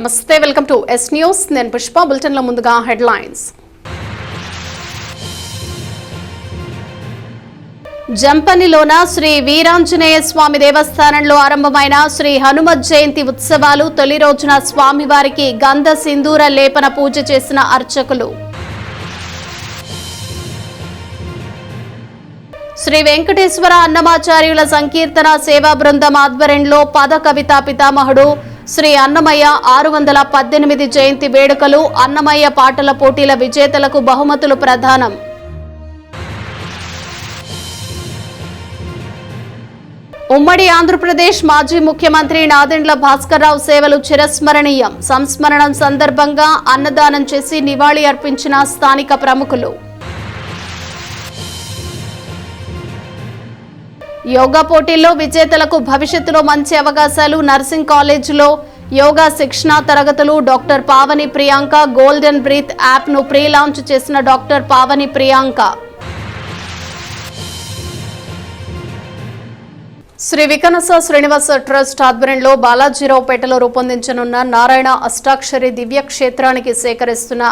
నమస్తే, welcome to yes news. నేను పుష్ప. బులెటిన్ల ముందుగా హెడ్లైన్స్. జంపనిలోన శ్రీ వీరాంజనేయ స్వామి దేవస్థానంలో ఆరంభమైన శ్రీ హనుమత్ జయంతి ఉత్సవాలు తొలి రోజున స్వామివారికి గంధ సింధూర లేపన పూజ చేసిన అర్చకులు. శ్రీ వెంకటేశ్వర అన్నమాచార్యుల సంకీర్తన సేవా బృందం ఆధ్వర్యంలో పద కవితా పితామహుడు శ్రీ అన్నమయ్య 618 జయంతి వేడుకలు. అన్నమయ్య పాటల పోటీల విజేతలకు బహుమతులు ప్రదానం. ఉమ్మడి ఆంధ్రప్రదేశ్ మాజీ ముఖ్యమంత్రి నాదెండ్ల భాస్కర్రావు సేవలు చిరస్మరణీయం. సంస్మరణం సందర్భంగా అన్నదానం చేసి నివాళి అర్పించిన స్థానిక ప్రముఖులు. యోగా పోటీల్లో విజేతలకు భవిష్యత్తులో మంచి అవకాశాలు. నర్సింగ్ కాలేజీలో యోగా శిక్షణ తరగతులు. Doctor Pavani Priyanka golden breath యాప్ను ప్రీ లాంచ్ చేసిన డాక్టర్ పావని ప్రియాంక. శ్రీ వికనస శ్రీనివాస ట్రస్ట్ ఆధ్వర్యంలో బాలాజీరావుపేటలో రూపొందించనున్న నారాయణ అష్టాక్షరి దివ్య క్షేత్రానికి సేకరిస్తున్న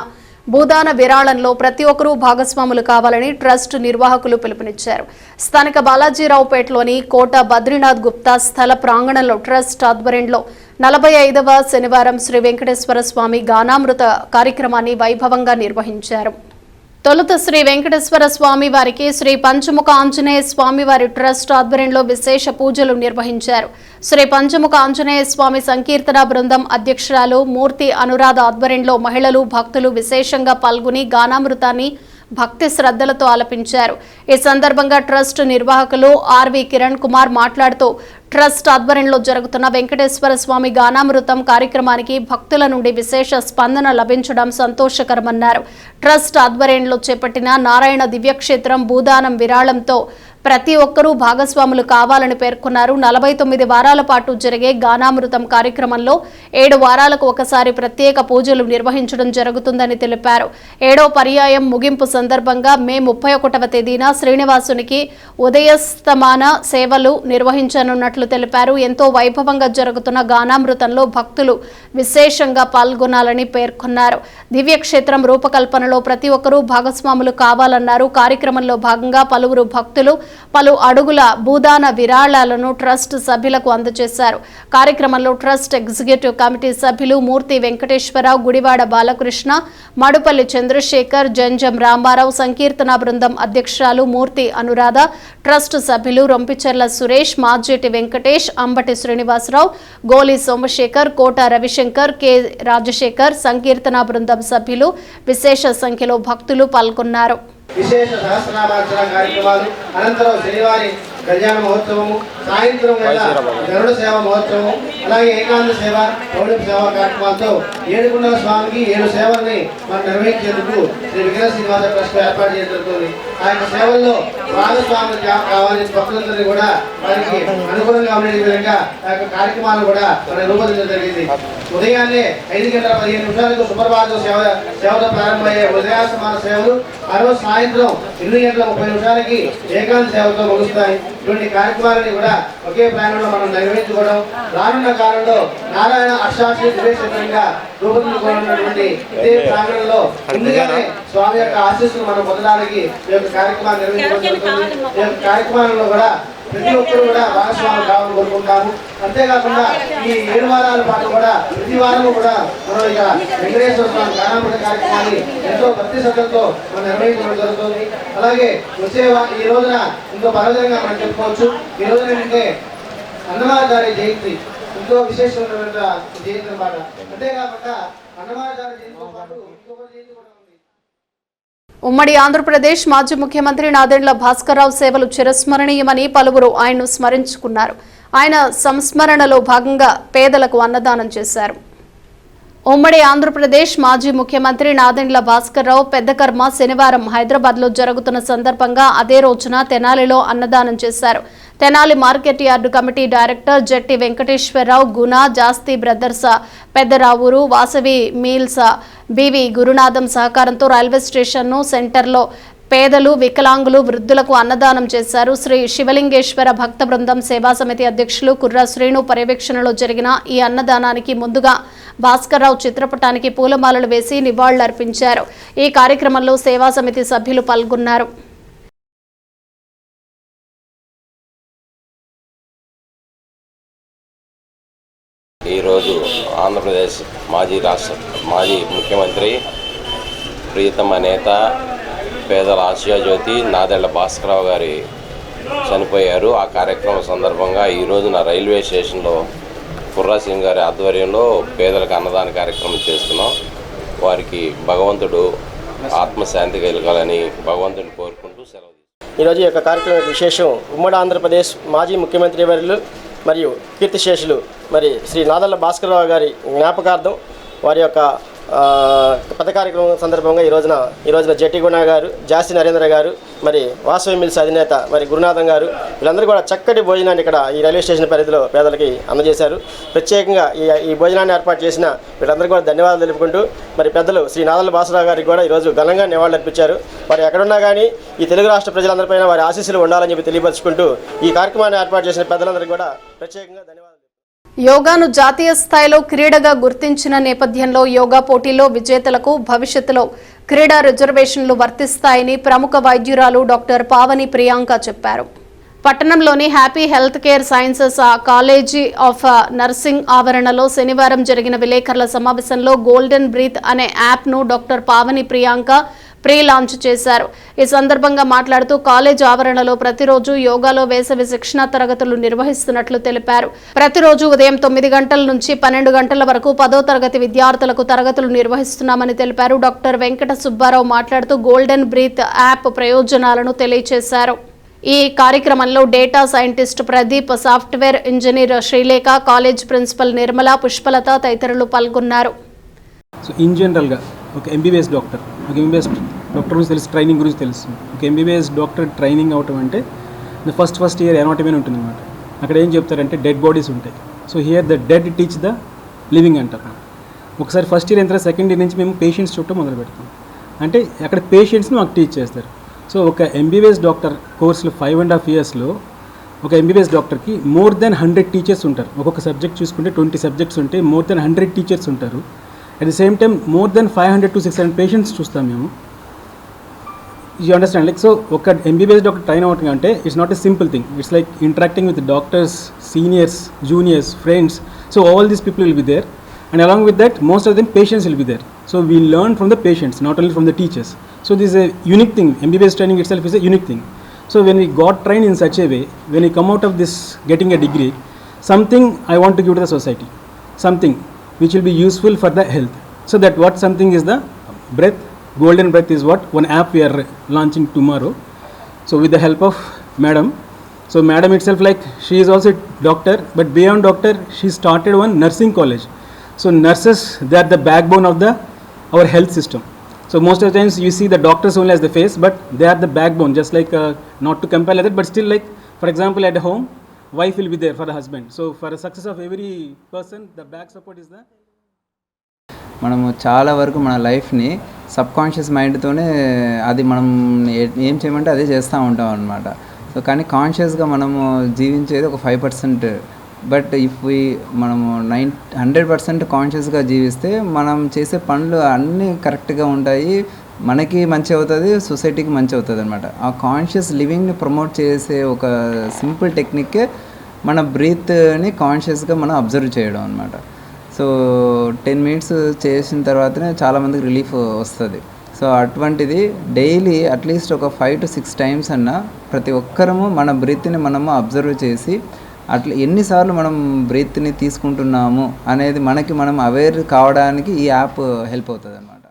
భూదాన విరాళంలో ప్రతి ఒక్కరూ భాగస్వాములు కావాలని ట్రస్ట్ నిర్వాహకులు పిలుపునిచ్చారు. స్థానిక బాలాజీరావుపేటలోని కోట బద్రీనాథ్ గుప్తా స్థల ప్రాంగణంలో ట్రస్ట్ ఆధ్వర్యంలో 45వ శనివారం శ్రీ వెంకటేశ్వర స్వామి గానామృత కార్యక్రమాన్ని వైభవంగా నిర్వహించారు. తొలుత శ్రీ వెంకటేశ్వర స్వామి వారికి శ్రీ పంచముఖ ఆంజనేయ స్వామి వారి ట్రస్ట్ ఆధ్వర్యంలో విశేష పూజలు నిర్వహించారు. శ్రీ పంచముఖ ఆంజనేయ స్వామి సంకీర్తన బృందం అధ్యక్షురాలు మూర్తి అనురాధ ఆధ్వర్యంలో మహిళలు భక్తులు విశేషంగా పాల్గొని గానామృతాన్ని భక్తి శ్రద్ధలతో ఆలపించారు. ఈ సందర్భంగా ట్రస్ట్ నిర్వాహకులు ఆర్వి కిరణ్ కుమార్ మాట్లాడుతూ ట్రస్ట్ ఆధ్వర్యంలో జరుగుతున్న వెంకటేశ్వర స్వామి గానామృతం కార్యక్రమానికి భక్తుల నుండి విశేష స్పందన లభించడం సంతోషకరమన్నారు. ట్రస్ట్ ఆధ్వర్యంలో చేపట్టిన నారాయణ దివ్యక్షేత్రం భూదానం విరాళంతో ప్రతి ఒక్కరూ భాగస్వాములు కావాలని పేర్కొన్నారు. 49 వారాల పాటు జరిగే గానామృతం కార్యక్రమంలో 7 వారాలకు ఒకసారి ప్రత్యేక పూజలు నిర్వహించడం జరుగుతుందని తెలిపారు. 7వ పర్యాయం ముగింపు సందర్భంగా మే 31వ తేదీన శ్రీనివాసునికి ఉదయస్తమాన సేవలు నిర్వహించనున్నట్లు తెలిపారు. ఎంతో వైభవంగా జరుగుతున్న గానామృతంలో భక్తులు విశేషంగా పాల్గొనాలని పేర్కొన్నారు. దివ్యక్షేత్రం రూపకల్పనలో ప్రతి ఒక్కరూ భాగస్వాములు కావాలన్నారు. కార్యక్రమంలో భాగంగా పలువురు భక్తులు పలు అడుగుల భూదాన విరాళాలను ట్రస్ట్ సభ్యులకు అందజేశారు. కార్యక్రమంలో ట్రస్ట్ ఎగ్జిక్యూటివ్ కమిటీ సభ్యులు మూర్తి వెంకటేశ్వరరావు, గుడివాడ బాలకృష్ణ, మడుపల్లి చంద్రశేఖర్, జంజం రామారావు, సంకీర్తన బృందం అధ్యక్షురాలు మూర్తి అనురాధ, ట్రస్ట్ సభ్యులు రొంపిచెర్ల సురేష్, మాజేటి వెంకటేష్, అంబటి శ్రీనివాసరావు, గోలి సోమశేఖర్, కోట రవిశంకర్, కె రాజశేఖర్, సంకీర్తన బృందం సభ్యులు విశేష సంఖ్యలో భక్తులు పాల్గొన్నారు. విశేష సహస్రనామార్చన కార్యక్రమాలు అనంతరం శనివారి కళ్యాణ మహోత్సవము, సాయంత్రం వేళ గరుడ సేవ మహోత్సవము, అలాగే ఏకాంత సేవ, పౌర్ణమి సేవ కార్యక్రమాలతో ఏడుకొండల స్వామికి 7 సేవల్ని మనం నిర్వహించేందుకు శ్రీ వికట శ్రీనివాస ట్రస్ట్ ఏర్పాటు చేయడం జరుగుతుంది. ఆ యొక్క సేవల్లో భాగస్వాములు కావాలని భక్తులందరినీ కూడా వారికి అనుగుణంగా ఉండే విధంగా ఆ యొక్క కార్యక్రమాలు కూడా మనం రూపొందించడం జరిగింది. ఉదయాన్నే 5:15 సుప్రభాతం సేవతో ప్రారంభమయ్యే ఉదయాస్తమాన సేవలు, ఆ రోజు సాయంత్రం 8:30 ఏకాంత సేవతో ముగుస్తాయి. ఇటువంటి కార్యక్రమాలని కూడా ఒకే ప్రాంగణంలో మనం నిర్వహించుకోవడం, రానున్న కాలంలో నారాయణ అష్టాక్షరి దివ్యక్షేత్రంగా రూపొందించుకోవాలన్నటువంటి ఇదే ప్రాంగణంలో ముందుగానే స్వామి యొక్క ఆశీస్సులు మనం పొందడానికి ఈ యొక్క కార్యక్రమాన్ని నిర్వహించడం జరుగుతుంది. ఈ యొక్క కార్యక్రమాలలో కూడా ప్రతి ఒక్కరు కూడా భాగస్వామి కావాలని కోరుకుంటాము. అంతేకాకుండా ఈ 7 వారాల పాటు కూడా ప్రతి వారము కూడా మనం ఇక వెంకటేశ్వర స్వామి గానామృత కార్యక్రమాన్ని ఎంతో భక్తి శ్రద్ధలతో మనం నిర్వహించడం జరుగుతుంది. అలాగే వచ్చే ఈ రోజున ఎంతో పర్వతంగా మనం చెప్పుకోవచ్చు. ఈ రోజున ఏంటంటే అన్నమాచార్య జయంతి ఎంతో విశేషమైన జయంతి అన్నమాట. అంతేకాకుండా అన్నమాచార్య జయంతితో పాటు ఇంకొక జయంతి కూడా ఉంది. ఉమ్మడి ఆంధ్రప్రదేశ్ మాజీ ముఖ్యమంత్రి నాదెండ్ల భాస్కర్రావు సేవలు చిరస్మరణీయమని పలువురు ఆయన్ను స్మరించుకున్నారు. ఆయన సంస్మరణలో భాగంగా పేదలకు అన్నదానం చేశారు. ఉమ్మడి ఆంధ్రప్రదేశ్ మాజీ ముఖ్యమంత్రి నాదెండ్ల భాస్కర్రావు పెద్దకర్మ శనివారం హైదరాబాద్లో జరుగుతున్న సందర్భంగా అదే రోజున తెనాలిలో అన్నదానం చేశారు. Tenali market yard committee director Jatti Venkateswararao, Guna, Jasti brothers, Peddaravuru, Vasavi meals, BV Gurunatham సహకారంతో రైల్వే స్టేషన్ను సెంటర్లో పేదలు, వికలాంగులు, వృద్ధులకు అన్నదానం చేశారు. శ్రీ శివలింగేశ్వర భక్త బృందం సేవా సమితి అధ్యక్షులు కుర్ర శ్రీను పర్యవేక్షణలో జరిగిన ఈ అన్నదానానికి ముందుగా భాస్కర్రావు చిత్రపటానికి పూలమాలలు వేసి నివాళులర్పించారు. ఈ కార్యక్రమంలో సేవా సమితి సభ్యులు పాల్గొన్నారు. ఈరోజు ఆంధ్రప్రదేశ్ మాజీ ముఖ్యమంత్రి ప్రియతమ నేత పేదల ఆశయాజ్యోతి నాదెళ్ల భాస్కర్రావు గారి చనిపోయారు. ఆ కార్యక్రమం సందర్భంగా ఈ రోజున రైల్వే స్టేషన్లో కుర్రా సింగ్ గారి ఆధ్వర్యంలో పేదలకు అన్నదాన కార్యక్రమం చేస్తున్నాం. వారికి భగవంతుడు ఆత్మశాంతి కలగాలని భగవంతుని కోరుకుంటూ సెలవు. ఈరోజు ఈ యొక్క కార్యక్రమం విశేషం ఉమ్మడి ఆంధ్రప్రదేశ్ మాజీ ముఖ్యమంత్రి వర్యులు మరియు కీర్తిశేషులు మరి శ్రీ నాదెళ్ల భాస్కర్రావు గారి జ్ఞాపకార్థం వారి యొక్క పెద్ద కార్యక్రమం సందర్భంగా ఈ రోజున జెట్టి గుణ గారు, జాస్తి నరేంద్ర గారు, మరి వాసవి మిల్స్ అధినేత మరి గురునాథం గారు వీళ్ళందరూ కూడా చక్కటి భోజనాన్ని ఇక్కడ ఈ రైల్వే స్టేషన్ పరిధిలో పేదలకి అందజేశారు. ప్రత్యేకంగా ఈ భోజనాన్ని ఏర్పాటు చేసిన వీళ్ళందరూ కూడా ధన్యవాదాలు తెలుపుకుంటూ మరి పెద్దలు శ్రీ నాదెళ్ల భాస్కర్రావు గారికి కూడా ఈరోజు ఘనంగా నివాళులర్పించారు. వారు ఎక్కడున్నా కానీ ఈ తెలుగు రాష్ట్ర ప్రజలందరిపైన వారి ఆశీస్సులు ఉండాలని చెప్పి తెలియపరుచుకుంటూ ఈ కార్యక్రమాన్ని ఏర్పాటు చేసిన పెద్దలందరికీ కూడా ప్రత్యేకంగా ధన్యవాదాలు. యోగాను జాతీయ స్థాయిలో క్రీడగా గుర్తించిన నేపథ్యంలో యోగా పోటీల్లో విజేతలకు భవిష్యత్తులో క్రీడా రిజర్వేషన్లు వర్తిస్తాయని ప్రముఖ వైద్యురాలు డాక్టర్ పావని ప్రియాంక చెప్పారు. పట్టణంలోని happy health care sciences college of nursing ఆవరణలో శనివారం జరిగిన విలేకరుల సమావేశంలో గోల్డెన్ బ్రీత్ అనే యాప్ను doctor Pavani Priyanka pre launch చేశారు. ఈ సందర్భంగా మాట్లాడుతూ కాలేజ్ ఆవరణలో ప్రతిరోజు యోగాలో వేసవి శిక్షణ తరగతులు నిర్వహిస్తున్నట్లు తెలిపారు. ప్రతిరోజు ఉదయం 9 గంటల నుంచి 12 గంటల వరకు 10వ తరగతి విద్యార్థులకు తరగతులు నిర్వహిస్తున్నామని తెలిపారు. డాక్టర్ వెంకట సుబ్బారావు మాట్లాడుతూ గోల్డెన్ బ్రీత్ యాప్ ప్రయోజనాలను తెలియజేశారు. ఈ కార్యక్రమంలో data scientist Pradeep, software engineer Sreelekha, college principal Nirmala, Pushpalatha తదితరులు పాల్గొన్నారు. ఒక ఎంబీబీఎస్ డాక్టర్ గురించి తెలుసు, ట్రైనింగ్ గురించి తెలుసు. ఒక ఎంబీబీఎస్ డాక్టర్ ట్రైనింగ్ అవటం అంటే ఫస్ట్ ఇయర్ ఎనాటమీ ఉంటుంది అనమాట. అక్కడ ఏం చెప్తారంటే డెడ్ బాడీస్ ఉంటాయి. So here the dead teach the living అంటారు. ఒకసారి ఫస్ట్ ఇయర్ ఎంత సెకండ్ ఇయర్ నుంచి మేము పేషెంట్స్ చుట్టూ మొదలు పెడతాం. అంటే అక్కడ పేషెంట్స్ని మాకు టీచ్ చేస్తారు. సో ఒక ఎంబీబీఎస్ డాక్టర్ కోర్సులో 5.5 ఇయర్స్లో ఒక ఎంబీబీఎస్ డాక్టర్కి మోర్ దెన్ 100 టీచర్స్ ఉంటారు. ఒక్కొక్క సబ్జెక్ట్ చూసుకుంటే 20 సబ్జెక్ట్స్ ఉంటాయి. మోర్ దెన్ 100 టీచర్స్ ఉంటారు. At the same time more than 500 to 600 patients చూస్తాం మేము. You understand? లైక్ సో ఒక ఎంబీబీఎస్ డాక్టర్ ట్రైన్ అవ్వటం అంటే it's not a simple thing. It's like interacting with doctors, seniors, juniors, friends. So all these people will be there, and along with that most of them patients will be there. So we learn from the patients, not only from the teachers. So this is a unique thing. MBBS training itself is a unique thing. So when we got trained in such a way, when we come out of this getting a degree, something I want to give to the society, something which will be useful for the health. So that what something is the breath, golden breath is what one app we are launching tomorrow. So with the help of madam. So madam itself, like she is also a doctor, but beyond doctor she started one nursing college. So nurses, they are the backbone of our health system. So most of the times you see the doctors only as the face, but they are the backbone. Just like not to compare like that, but still, like for example at home, wife will be there for the husband. So for the success of every person, the back support is the. మనము చాలా వరకు మన లైఫ్ని subconscious మైండ్తోనే అది మనం ఏం చేయమంటే అదే చేస్తూ ఉంటాం అనమాట. సో కానీ కాన్షియస్గా మనము జీవించేది ఒక 5%. బట్ ఇఫ్ మనము 100% కాన్షియస్గా జీవిస్తే మనం చేసే పనులు అన్నీ కరెక్ట్గా ఉంటాయి, మనకి మంచి అవుతుంది, సొసైటీకి మంచి అవుతుంది అనమాట. ఆ కాన్షియస్ లివింగ్ని ప్రమోట్ చేసే ఒక సింపుల్ టెక్నిక్కే మన బ్రీత్ని కాన్షియస్గా మనం అబ్జర్వ్ చేయడం అనమాట. సో 10 minutes చేసిన తర్వాతనే చాలామందికి రిలీఫ్ వస్తుంది. సో అటువంటిది డైలీ అట్లీస్ట్ ఒక 5 to 6 times అన్న ప్రతి ఒక్కరము మన బ్రీత్ని మనము అబ్జర్వ్ చేసి అట్లా ఎన్నిసార్లు మనం బ్రీత్ని తీసుకుంటున్నాము అనేది మనకి మనం అవేర్ కావడానికి ఈ యాప్ హెల్ప్ అవుతుంది అనమాట.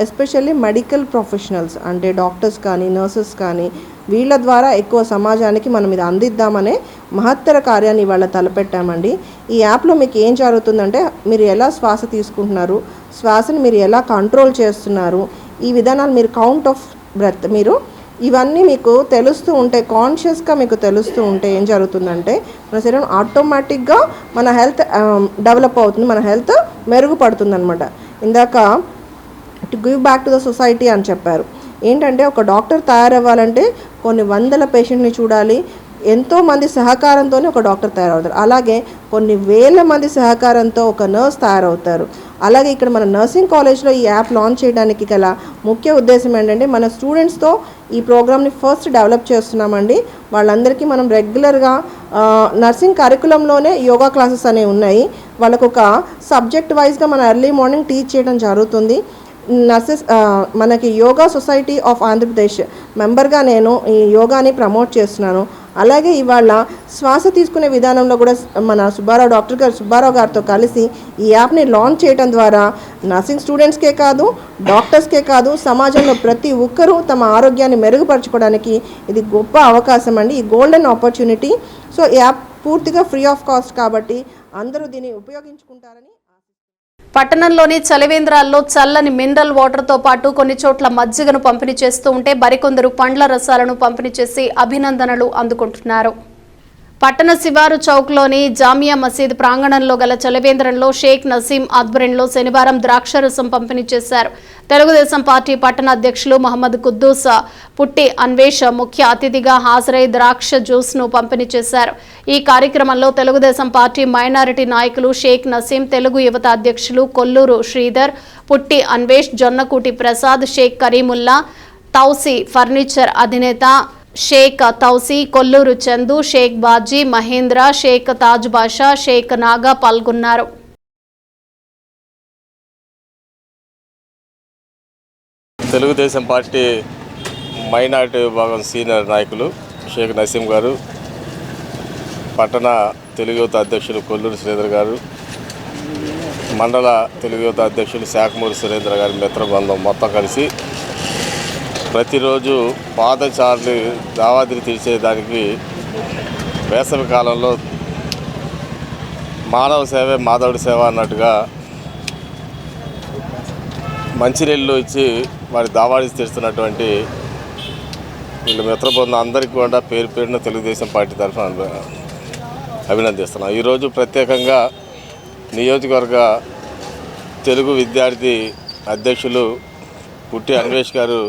ఎస్పెషల్లీ మెడికల్ ప్రొఫెషనల్స్ అంటే డాక్టర్స్ కానీ నర్సెస్ కానీ వీళ్ళ ద్వారా ఎక్కువ సమాజానికి మనం ఇది అందిద్దామనే మహత్తర కార్యాన్ని ఇవాళ తలపెట్టామండి. ఈ యాప్లో మీకు ఏం జరుగుతుందంటే మీరు ఎలా శ్వాస తీసుకుంటున్నారు, శ్వాసని మీరు ఎలా కంట్రోల్ చేస్తున్నారు, ఈ విధానాలు మీరు కౌంట్ ఆఫ్ బ్రెత్ మీరు ఇవన్నీ మీకు తెలుస్తూ ఉంటే, కాన్షియస్గా మీకు తెలుస్తూ ఉంటే ఏం జరుగుతుందంటే మన శరీరం ఆటోమేటిక్గా మన హెల్త్ డెవలప్ అవుతుంది, మన హెల్త్ మెరుగుపడుతుంది అనమాట. ఇందాక to give back to the society అని చెప్పారు. ఏంటంటే ఒక డాక్టర్ తయారవ్వాలంటే కొన్ని వందల పేషెంట్ని చూడాలి, ఎంతోమంది సహకారంతోనే ఒక డాక్టర్ తయారవుతారు. అలాగే కొన్ని వేల మంది సహకారంతో ఒక నర్స్ తయారవుతారు. అలాగే ఇక్కడ మన నర్సింగ్ కాలేజ్లో ఈ యాప్ లాంచ్ చేయడానికి గల ముఖ్య ఉద్దేశం ఏంటంటే మన స్టూడెంట్స్తో ఈ ప్రోగ్రామ్ని ఫస్ట్ డెవలప్ చేస్తున్నామండి. వాళ్ళందరికీ మనం రెగ్యులర్గా నర్సింగ్ కరికులంలోనే యోగా క్లాసెస్ అనేవి ఉన్నాయి. వాళ్ళకు ఒక సబ్జెక్ట్ వైజ్గా మన ఎర్లీ మార్నింగ్ టీచ్ చేయడం జరుగుతుంది. నర్సెస్ మనకి యోగా సొసైటీ ఆఫ్ ఆంధ్రప్రదేశ్ మెంబర్గా నేను ఈ యోగాని ప్రమోట్ చేస్తున్నాను. అలాగే ఇవాళ శ్వాస తీసుకునే విధానంలో కూడా మన డాక్టర్ సుబ్బారావు గారితో కలిసి ఈ యాప్ని లాంచ్ చేయడం ద్వారా నర్సింగ్ స్టూడెంట్స్కే కాదు, డాక్టర్స్కే కాదు, సమాజంలో ప్రతి ఒక్కరూ తమ ఆరోగ్యాన్ని మెరుగుపరచుకోవడానికి ఇది గొప్ప అవకాశం అండి, ఈ గోల్డెన్ ఆపర్చునిటీ. సో ఈ యాప్ పూర్తిగా ఫ్రీ ఆఫ్ కాస్ట్ కాబట్టి అందరూ దీన్ని ఉపయోగించుకుంటారని. పట్టణంలోని చలివేంద్రాల్లో చల్లని మినరల్ వాటర్తో పాటు కొన్ని చోట్ల మజ్జిగను పంపిణీ చేస్తూ ఉంటే మరికొందరు పండ్ల రసాలను పంపిణీ చేసి అభినందనలు అందుకుంటున్నారు. పట్టణ శివారు చౌక్లోని జామియా మసీద్ ప్రాంగణంలో గల చలివేంద్రంలో షేక్ నసీం ఆధ్వర్యంలో శనివారం ద్రాక్షరసం పంపిణీ చేశారు. తెలుగుదేశం పార్టీ పట్టణ అధ్యక్షులు మహమ్మద్ కుద్దూస్ పుట్టి అన్వేష్ ముఖ్య అతిథిగా హాజరై ద్రాక్ష జ్యూస్ను పంపిణీ చేశారు. ఈ కార్యక్రమంలో తెలుగుదేశం పార్టీ మైనారిటీ నాయకులు షేక్ నసీం, తెలుగు యువత అధ్యక్షులు కొల్లూరు శ్రీధర్, పుట్టి అన్వేష్, జొన్నకూటి ప్రసాద్, షేక్ కరీముల్లా, తౌసీ ఫర్నిచర్ అధినేత షేక్ తౌసీ, కొల్లూరు చందు, షేక్ బాజీ, మహేంద్ర, షేక్ తాజ్ బాషా, షేక్ నాగా పాల్గొన్నారు. తెలుగుదేశం పార్టీ మైనార్టీ విభాగం సీనియర్ నాయకులు షేక్ నసీం గారు, పట్టణ తెలుగు యువత అధ్యక్షులు కొల్లూరు శ్రీధర్ గారు, మండల తెలుగు యువత అధ్యక్షులు శాఖమూరి సురేంద్ర గారి మిత్ర బృందం మొత్తం కలిసి ప్రతిరోజు పాదచారులు దావాదిని తీర్చేదానికి వేసవి కాలంలో మానవ సేవే మాధవుడి సేవ అన్నట్టుగా మంచినీళ్ళు ఇచ్చి వారి దావాడి తీరుస్తున్నటువంటి వీళ్ళ మిత్ర బృందం అందరికీ కూడా పేరు పేరున తెలుగుదేశం పార్టీ తరఫున అభినందిస్తున్నాం. ఈరోజు ప్రత్యేకంగా నియోజకవర్గ తెలుగు విద్యార్థి అధ్యక్షులు పుట్టి అన్వేష్ గారు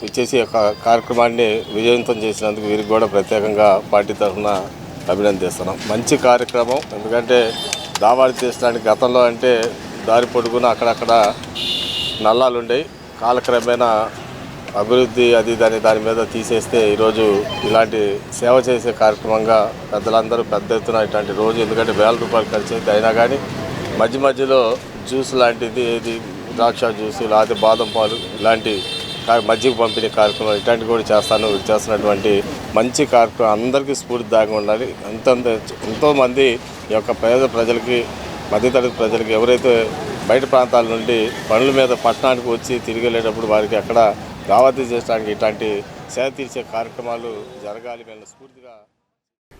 ఇచ్చేసి ఒక కార్యక్రమాన్ని విజయవంతం చేసినందుకు వీరికి కూడా ప్రత్యేకంగా పార్టీ తరఫున అభినందిస్తున్నాం. మంచి కార్యక్రమం. ఎందుకంటే దావాడి తీర్చడానికి గతంలో అంటే దారి పొడుగున అక్కడక్కడ నల్లాలు ఉండేవి. కాలక్రమేణా అభివృద్ధి దాని మీద తీసేస్తే ఈరోజు ఇలాంటి సేవ చేసే కార్యక్రమంగా పెద్దలందరూ పెద్ద ఎత్తున ఇట్లాంటి రోజు, ఎందుకంటే వేల రూపాయలు ఖర్చు అయితే అయినా కానీ మధ్య జ్యూస్ లాంటిది, ఏది ద్రాక్ష జ్యూసు, లేకపోతే బాదం పాలు ఇలాంటి మజ్జిగ పంపిణీ కార్యక్రమం ఇట్లాంటివి కూడా చేస్తున్నటువంటి మంచి కార్యక్రమం అందరికీ స్ఫూర్తిదాయకంగా ఉండాలి. ఎంతోమంది ఈ యొక్క పేద ప్రజలకి, మధ్యతరగతి ప్రజలకి ఎవరైతే బయట ప్రాంతాల నుండి పనుల మీద పట్టణానికి వచ్చి తిరిగి వెళ్ళేటప్పుడు వారికి అక్కడ దావతీ చేయడానికి ఇట్లాంటి సేవ తీర్చే కార్యక్రమాలు జరగాలి మేము స్ఫూర్తిగా.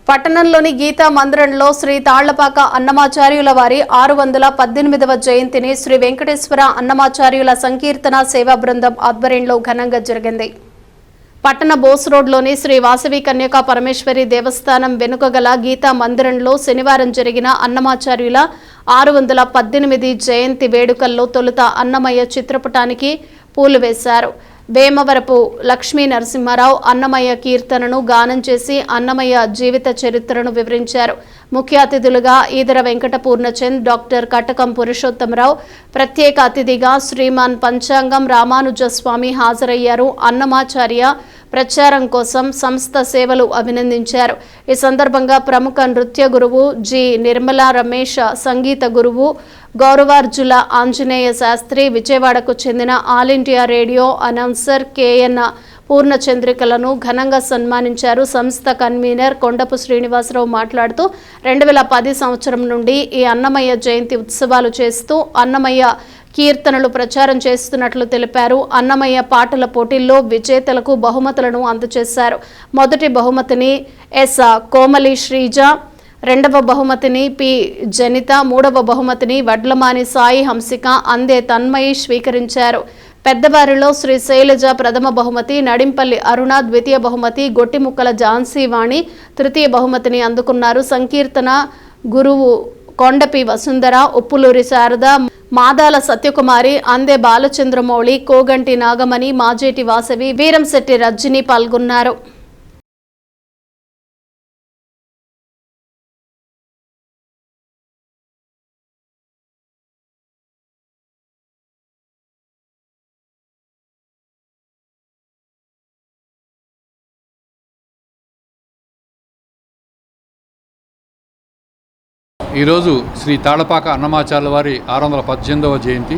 పట్టణంలోని గీతా మందిరంలో శ్రీ తాళ్లపాక అన్నమాచార్యుల వారి 618వ జయంతిని శ్రీ వెంకటేశ్వర అన్నమాచార్యుల సంకీర్తన సేవా బృందం ఆధ్వర్యంలో ఘనంగా జరిగింది. పట్టణ బోస్ రోడ్లోని శ్రీ వాసవి కన్యకా పరమేశ్వరి దేవస్థానం వెనుక గల గీతా మందిరంలో శనివారం జరిగిన అన్నమాచార్యుల 618 జయంతి వేడుకల్లో తొలుత అన్నమయ్య చిత్రపటానికి పూలు వేశారు. వేమవరపు లక్ష్మీ నరసింహారావు అన్నమయ్య కీర్తనను గానం చేసి అన్నమయ్య జీవిత చరిత్రను వివరించారు. ముఖ్య అతిథులుగా ఈదర వెంకట పూర్ణచంద్, డాక్టర్ కటకం పురుషోత్తమరావు, ప్రత్యేక అతిథిగా శ్రీమాన్ పంచాంగం రామానుజస్వామి హాజరయ్యారు. అన్నమాచార్య ప్రచారం కోసం సంస్థ సేవలు అభినందించారు. ఈ సందర్భంగా ప్రముఖ నృత్య గురువు జి నిర్మలా రమేష్, సంగీత గురువు గౌరవార్జుల ఆంజనేయ శాస్త్రి, విజయవాడకు చెందిన All India Radio announcer KN పూర్ణచంద్రికలను ఘనంగా సన్మానించారు. సంస్థ కన్వీనర్ కొండపు శ్రీనివాసరావు మాట్లాడుతూ 2010 సంవత్సరం నుండి ఈ అన్నమయ్య జయంతి ఉత్సవాలు చేస్తూ అన్నమయ్య కీర్తనలు ప్రచారం చేస్తున్నట్లు తెలిపారు. అన్నమయ్య పాటల పోటీల్లో విజేతలకు బహుమతులను అందజేశారు. మొదటి బహుమతిని ఎస్ కోమలి శ్రీజ, రెండవ బహుమతిని పి జనిత, మూడవ బహుమతిని వడ్లమాని సాయి హంసిక, అందే తన్మయి స్వీకరించారు. పెద్దవారిలో శ్రీ శైలజ ప్రథమ బహుమతి, నడింపల్లి అరుణ ద్వితీయ బహుమతి, గొట్టిముక్కల ఝాన్సీ వాణి తృతీయ బహుమతిని అందుకున్నారు. సంకీర్తన గురువు కొండపి వసుంధర, ఉప్పులూరి శారద, మాదాల సత్యకుమారి, అందే బాలచంద్రమౌళి, కోగంటి నాగమణి, మాజేటి వాసవి, వీరంశెట్టి రజ్జిని పాల్గొన్నారు. ఈరోజు శ్రీ తాళపాక అన్నమాచార్యుల వారి 618వ జయంతి.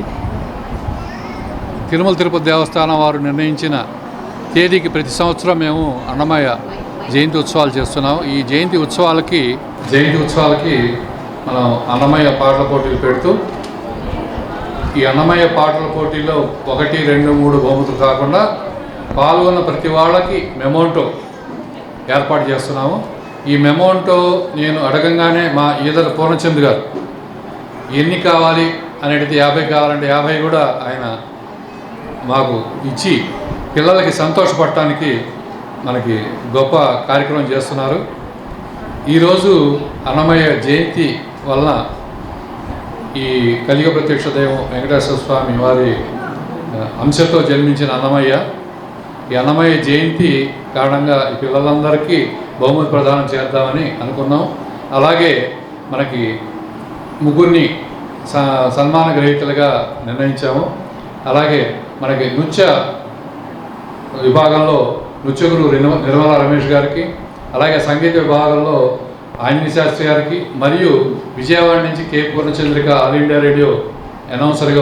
తిరుమల తిరుపతి దేవస్థానం వారు నిర్ణయించిన తేదీకి ప్రతి సంవత్సరం మేము అన్నమయ్య జయంతి ఉత్సవాలు చేస్తున్నాం. ఈ జయంతి ఉత్సవాలకి మనం అన్నమయ్య పాటల పోటీలు పెడుతూ ఈ అన్నమయ్య పాటల పోటీల్లో 1, 2, 3 బహుమతులు కాకుండా పాల్గొన్న ప్రతి వాళ్ళకి మెమోంటో ఏర్పాటు చేస్తున్నాము. ఈ మెమోంటో నేను అడగంగానే మా ఈదల పూర్ణచంద్ గారు ఎన్ని కావాలి అని అడిగితే 50 కావాలంటే 50 కూడా ఆయన మాకు ఇచ్చి పిల్లలకి సంతోషపడటానికి మనకి గొప్ప కార్యక్రమం చేస్తున్నారు. ఈరోజు అన్నమయ్య జయంతి వలన ఈ కలియుగ ప్రత్యక్ష దైవం వెంకటేశ్వర స్వామి వారి అంశతో జన్మించిన అన్నమయ్య, ఈ అన్నమయ్య జయంతి కారణంగా ఈ పిల్లలందరికీ బహుమతి ప్రదానం చేద్దామని అనుకున్నాం. అలాగే మనకి 3 సన్మాన గ్రహీతలుగా నిర్ణయించాము. అలాగే మనకి నృత్య విభాగంలో నృత్యగురు నిర్మల రమేష్ గారికి, అలాగే సంగీత విభాగంలో ఆంజనేయ శాస్త్రి గారికి, మరియు విజయవాడ నుంచి కే పూర్ణచంద్రిక ఆల్ ఇండియా రేడియో అనౌన్సర్గా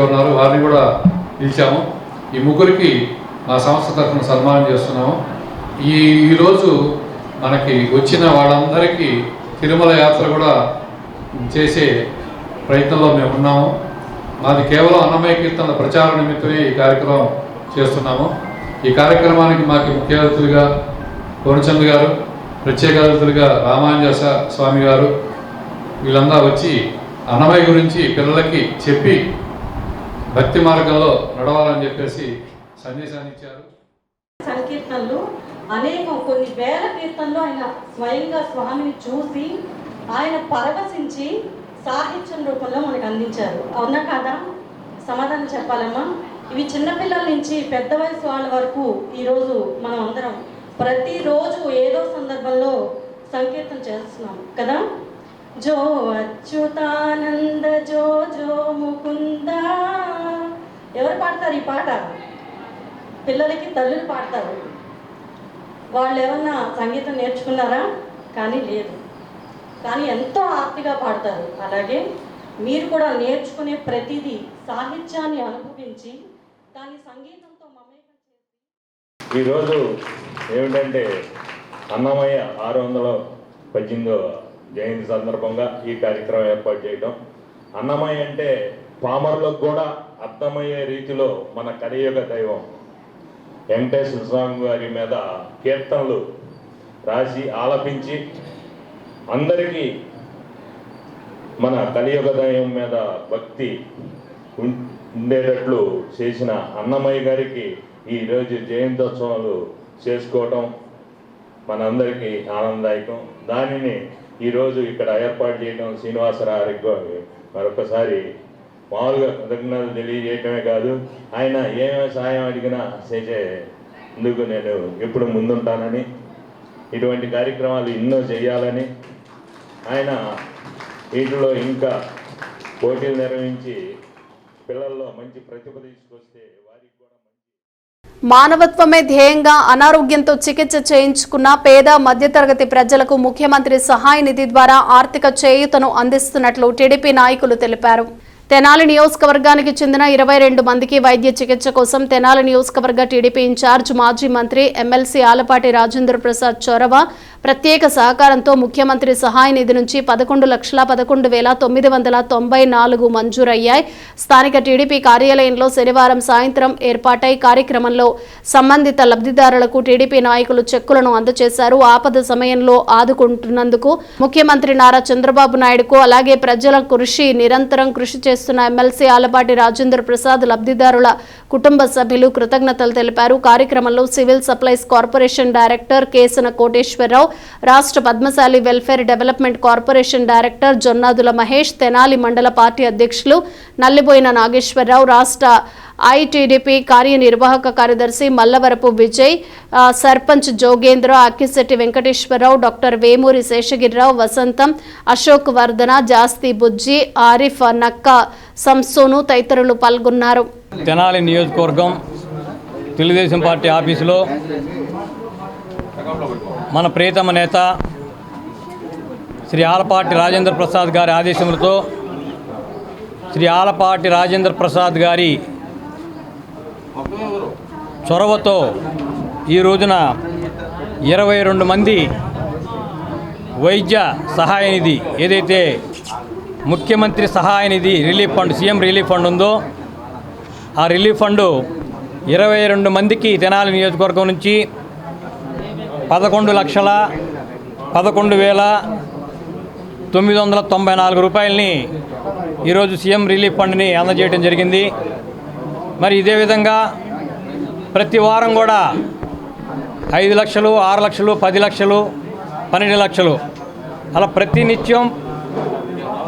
ఉన్నారు, వారిని కూడా పిలిచాము. ఈ 3కి మా సంస్థ తరఫున సన్మానం చేస్తున్నాము. ఈరోజు మనకి వచ్చిన వాళ్ళందరికీ తిరుమల యాత్ర కూడా చేసే ప్రయత్నంలో మేము ఉన్నాము. మాది కేవలం అన్నమయ్య కీర్తనల ప్రచార నిమిత్తమే ఈ కార్యక్రమం చేస్తున్నాము. ఈ కార్యక్రమానికి మాకు ముఖ్య అతిథులుగా పూర్ణచంద్ గారు, ప్రత్యేక అతిథులుగా రామాంజ స్వామి గారు వీళ్ళందరూ వచ్చి అన్నమయ్య గురించి పిల్లలకి చెప్పి భక్తి మార్గంలో నడవాలని చెప్పేసి సందేశాన్ని ఇచ్చారు. సంకీర్తనలు అనేకం, కొన్ని వేల కీర్తనలు ఆయన స్వయంగా స్వామిని చూసి ఆయన పరవశించి సాహిత్యం రూపంలో మనకు అందించారు. అవునా కాదా? సమాధానం చెప్పాలమ్మా. ఇవి చిన్నపిల్లల నుంచి పెద్ద వయసు వాళ్ళ వరకు ఈరోజు మనం అందరం ప్రతిరోజు ఏదో సందర్భంలో సంకీర్తన చేస్తున్నాం కదా. జో అచ్యుతానంద జో జో ముకుంద. ఎవరు పాడతారు ఈ పాట? పిల్లలకి తల్లులు పాడతారు. వాళ్ళు ఏమన్నా సంగీతం నేర్చుకున్నారా? కానీ లేదు, కానీ ఎంతో ఆర్తిగా పాడతారు. అలాగే మీరు కూడా నేర్చుకునే ప్రతిదీ సాహిత్యాన్ని అనుభవించి దాని సంగీతంతో మమేకం చేసి. ఈరోజు ఏమిటంటే అన్నమయ్య 618వ జయంతి సందర్భంగా ఈ కార్యక్రమం ఏర్పాటు చేయడం. అన్నమయ్య అంటే పామరులకు కూడా అర్థమయ్యే రీతిలో మన కలియుగ దైవం వెంకటేశ్వర స్వామి వారి మీద కీర్తనలు రాసి ఆలపించి అందరికీ మన కలియుగ దైవం మీద భక్తి ఉండేటట్లు చేసిన అన్నమయ్య గారికి ఈరోజు జయంతోత్సవాలు చేసుకోవటం మనందరికీ ఆనందదాయకం. దానిని ఈరోజు ఇక్కడ ఏర్పాటు చేయడం శ్రీనివాసరావుకి మరొకసారి మామూలుగా కృతజ్ఞతలు తెలియజేయటమే కాదు, ఆయన ఏమేమి సహాయం అడిగినా చేసేందుకు నేను ఎప్పుడు ముందుంటానని, ఇటువంటి కార్యక్రమాలు ఎన్నో చేయాలని, ఆయన వీటిలో ఇంకా పోటీలు నిర్వహించి పిల్లల్లో మంచి ప్రతిభ తీసుకొస్తే వారికి కూడా మానవత్వమే ధ్యేయంగా అనారోగ్యంతో చికిత్స చేయించుకున్న పేద మధ్యతరగతి ప్రజలకు ముఖ్యమంత్రి సహాయ నిధి ద్వారా ఆర్థిక చేయూతను అందిస్తున్నట్లు టీడీపీ నాయకులు తెలిపారు. తెనాలి నియోజకవర్గానికి చెందిన 22 మందికి వైద్య చికిత్స కోసం తెనాలి నియోజకవర్గ టీడీపీ ఇన్ఛార్జ్ మాజీ మంత్రి ఎమ్మెల్సీ ఆలపాటి రాజేంద్ర ప్రసాద్ చొరవ ప్రత్యేక సహకారంతో ముఖ్యమంత్రి సహాయ నిధి నుంచి 11,11,994 మంజూరయ్యాయి. స్థానిక టీడీపీ కార్యాలయంలో శనివారం సాయంత్రం ఏర్పాటై కార్యక్రమంలో సంబంధిత లబ్ధిదారులకు టీడీపీ నాయకులు చెక్కులను అందజేశారు. ఆపద సమయంలో ఆదుకుంటున్నందుకు ముఖ్యమంత్రి నారా చంద్రబాబు నాయుడుకు అలాగే ప్రజల నిరంతరం కృషి చేస్తున్న ఎమ్మెల్సీ ఆలపాటి రాజేంద్ర ప్రసాద్, లబ్ధిదారుల కుటుంబ సభ్యులు కృతజ్ఞతలు తెలిపారు. కార్యక్రమంలో civil supplies corporation director Kesana Koteswararao, రాష్ట్ర Padmashali welfare development corporation director Jonnadula Mahesh, Tenali మండల పార్టీ అధ్యక్షులు నల్లిబోయిన నాగేశ్వరరావు, రాష్ట్ర ఐటీడీపీ కార్యనిర్వాహక కార్యదర్శి మల్లవరపు విజయ్, సర్పంచ్ జోగేంద్ర, అక్కిశెట్టి వెంకటేశ్వరరావు, డాక్టర్ వేమూరి శేషగిరిరావు, వసంతం, అశోక్ వర్ధన, జాస్తి బుజ్జి, ఆరిఫ్, నక్క సంసోను తదితరులు పాల్గొన్నారు. తెనాలి నియోజకవర్గం తెలుగుదేశం పార్టీ ఆఫీసులో మన ప్రియతమ నేత శ్రీ ఆలపాటి రాజేంద్ర ప్రసాద్ గారి ఆదేశములతో శ్రీ ఆలపాటి రాజేంద్ర ప్రసాద్ గారి చొరవతో ఈ రోజున 22 మంది వైద్య సహాయ నిధి, ఏదైతే ముఖ్యమంత్రి సహాయ నిధి relief fund, CM relief fund ఉందో ఆ రిలీఫ్ ఫండ్ 22 మందికి తెనాలి నియోజకవర్గం నుంచి 11,11,994 రూపాయలని ఈరోజు సీఎం రిలీఫ్ ఫండ్ని అందజేయడం జరిగింది. మరి ఇదే విధంగా ప్రతి వారం కూడా 5 లక్షలు, 6 లక్షలు, 10 లక్షలు, 12 లక్షలు అలా ప్రతినిత్యం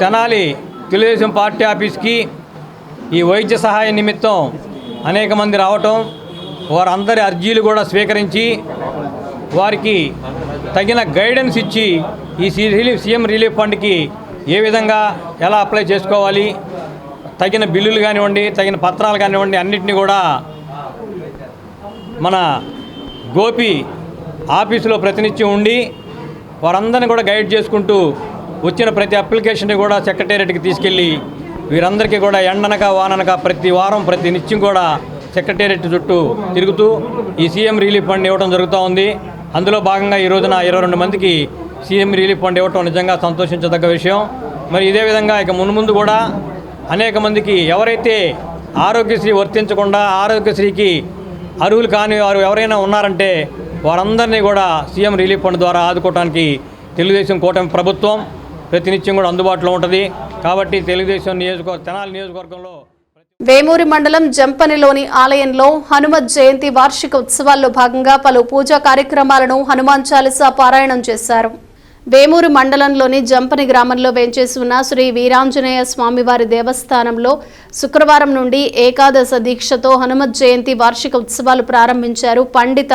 తెనాలి తెలుగుదేశం పార్టీ ఆఫీస్కి ఈ వైద్య సహాయ నిమిత్తం అనేక మంది రావటం, వారందరి అర్జీలు కూడా స్వీకరించి వారికి తగిన గైడెన్స్ ఇచ్చి ఈ సీఎం రిలీఫ్ ఫండ్కి ఏ విధంగా ఎలా అప్లై చేసుకోవాలి, తగిన బిల్లులు కానివ్వండి, తగిన పత్రాలు కానివ్వండి, అన్నింటినీ కూడా మన గోపి ఆఫీసులో ప్రతినిత్యం ఉండి వారందరినీ కూడా గైడ్ చేసుకుంటూ వచ్చిన ప్రతి అప్లికేషన్ని కూడా సెక్రటేరియట్కి తీసుకెళ్ళి వీరందరికీ కూడా ఎండనక వాననక ప్రతి వారం ప్రతి నిత్యం కూడా సెక్రటేరియట్ చుట్టూ తిరుగుతూ ఈ సీఎం రిలీఫ్ ఫండ్ ఇవ్వడం జరుగుతూ ఉంది. అందులో భాగంగా ఈ రోజున 22 మందికి సీఎం రిలీఫ్ ఫండ్ ఇవ్వటం నిజంగా సంతోషించదగ్గ విషయం. మరి ఇదే విధంగా ఇక మున్ముందు కూడా అనేక మందికి ఎవరైతే ఆరోగ్యశ్రీ వర్తించకుండా ఆరోగ్యశ్రీకి అర్హులు కాని వారు ఎవరైనా ఉన్నారంటే వారందరినీ కూడా సీఎం రిలీఫ్ ఫండ్ ద్వారా ఆదుకోవడానికి తెలుగుదేశం కూటమి ప్రభుత్వం ప్రతినిత్యం కూడా అందుబాటులో ఉంటుంది. కాబట్టి తెలుగుదేశం తెనాలి నియోజకవర్గంలో వేమూరి మండలం జంపనిలోని ఆలయంలో హనుమత్ జయంతి వార్షిక ఉత్సవాల్లో భాగంగా పలు పూజా కార్యక్రమాలను హనుమాన్ చాలీసా పారాయణం చేశారు. వేమూరు మండలంలోని జంపని గ్రామంలో వేంచేసి ఉన్న శ్రీ వీరాంజనేయ స్వామివారి దేవస్థానంలో శుక్రవారం నుండి ఏకాదశ దీక్షతో హనుమత్ జయంతి వార్షిక ఉత్సవాలు ప్రారంభించారు. పండిత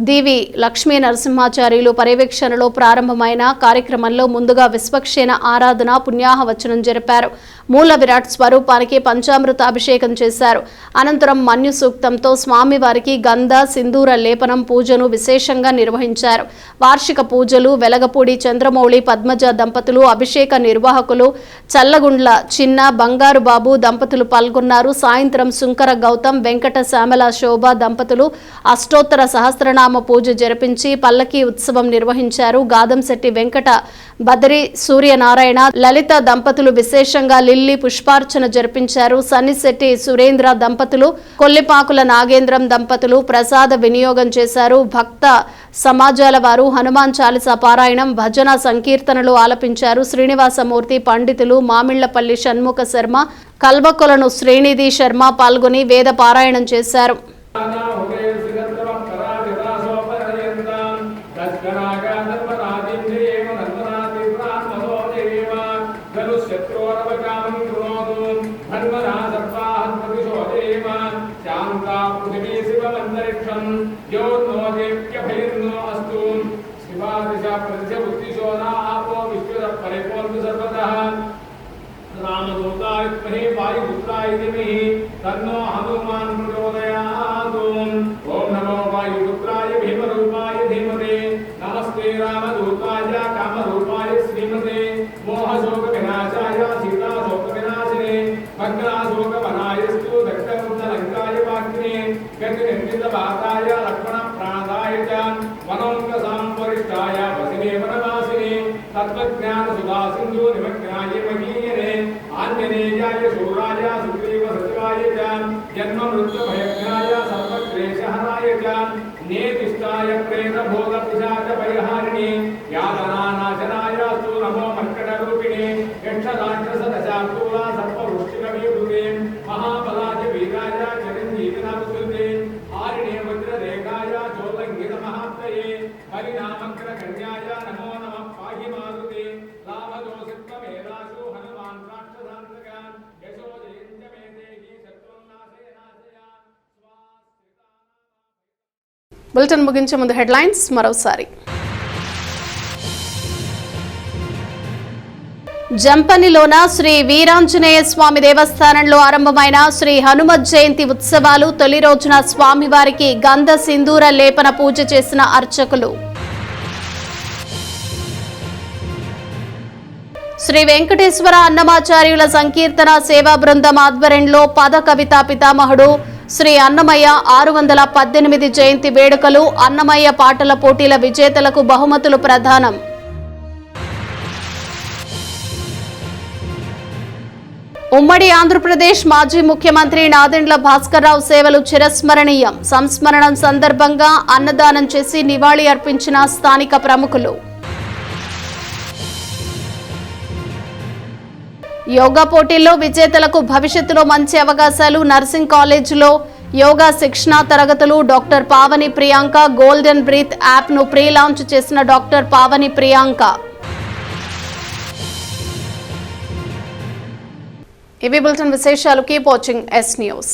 దీవి లక్ష్మీ నరసింహాచార్యులు పర్యవేక్షణలో ప్రారంభమైన కార్యక్రమంలో ముందుగా విశ్వక్షేణ ఆరాధన, పుణ్యాహవచనం జరిపారు. మూల విరాట్ స్వరూపానికి పంచామృత అభిషేకం చేశారు. అనంతరం మన్యు సూక్తంతో స్వామివారికి గంధ సింధూర లేపనం పూజను విశేషంగా నిర్వహించారు. వార్షిక పూజలు వెలగపూడి చంద్రమౌళి పద్మజ దంపతులు, అభిషేక నిర్వాహకులు చల్లగుండ్ల చిన్న బంగారు బాబు దంపతులు పాల్గొన్నారు. సాయంత్రం శుంకర గౌతమ్, వెంకట శ్యామల శోభ దంపతులు అష్టోత్తర సహస్రనామ పూజ జరిపించి పల్లకి ఉత్సవం నిర్వహించారు. గాదంశెట్టి వెంకట బదరి సూర్యనారాయణ లలిత దంపతులు విశేషంగా లిల్లీ పుష్పార్చన జరిపించారు. సన్నిశెట్టి సురేంద్ర దంపతులు, కొల్లిపాకుల నాగేంద్రం దంపతులు ప్రసాద వినియోగం చేశారు. భక్త సమాజాల వారు హనుమాన్ చాలీసా పారాయణం, భజన సంకీర్తనలు ఆలపించారు. శ్రీనివాసమూర్తి పండితులు, మామిళ్లపల్లి షణ్ముఖ శర్మ, కల్వకొలను శ్రీనిధి శర్మ పాల్గొని వేద పారాయణం చేశారు. तन्नो हनुमान प्रचोदयात्। ओम नमो वायुपुत्राय भीमरूपाय धीमते नमस्ते रामदूताय कामरूपाय श्रीमते मोहशोक विनाशाय सीताशोक विनाशिने भग्नाशोक वनायस्तु दक्षमुद्दलङ्काय वाग्ने गतिनिर्मितवाताय लक्ष्मण प्राणाय च वनोङ्कसाम्परिष्टाय वसिने वनवासिने तत्त्वज्ञान सुधा सिन्धु निमग्नाय महीयने आञ्जनेयाय शूराय सुग्रीव सचिवाय च जन्म मृत्यु भयज्ञाय सर्वक्लेशहराय च नेतिष्ठाय प्रेत भोग पिशाच परिहारिणे यातनानाशनाय स्तु नमो मर्कटरूपिणे यक्षराक्षस दशार्दूला सर्ववृश्चिक हरिनामग्रगण्याय नमो नमः पाहि मारुते लाभदोषित्वमेदाशु हनुमान् राक्षसान्तकान् यशोजयन्त्य मे देहि शत्रुन्नाशय नाशय బులెటిన్ ముగించే ముందు హెడ్లైన్స్ మరోసారి. జంపనిలోన శ్రీ వీరాంజనేయ స్వామి దేవస్థానంలో ఆరంభమైన శ్రీ హనుమత్ జయంతి ఉత్సవాలు తొలి రోజున స్వామివారికి గంధ సింధూర లేపన పూజ చేసిన అర్చకులు. శ్రీ వెంకటేశ్వర అన్నమాచార్యుల సంకీర్తన సేవా బృందం ఆధ్వర్యంలో పద కవితా పితామహుడు శ్రీ అన్నమయ్య 618 జయంతి వేడుకలు, అన్నమయ్య పాటల పోటీల విజేతలకు బహుమతులు ప్రదానం. ఉమ్మడి ఆంధ్రప్రదేశ్ మాజీ ముఖ్యమంత్రి నాదెండ్ల భాస్కర్రావు సేవలు చిరస్మరణీయం. సంస్మరణం సందర్భంగా అన్నదానం చేసి నివాళి అర్పించిన స్థానిక ప్రముఖులు. యోగా పోటీల్లో విజేతలకు భవిష్యత్తులో మంచి అవకాశాలు. నర్సింగ్ కాలేజీలో యోగా శిక్షణా తరగతులు. Doctor Pavani Priyanka golden breath యాప్ను ప్రీ లాంచ్ చేసిన డాక్టర్ పావని ప్రియాంక. ఇవి బులెటిన్ విశేషాలు. Keep watching S news.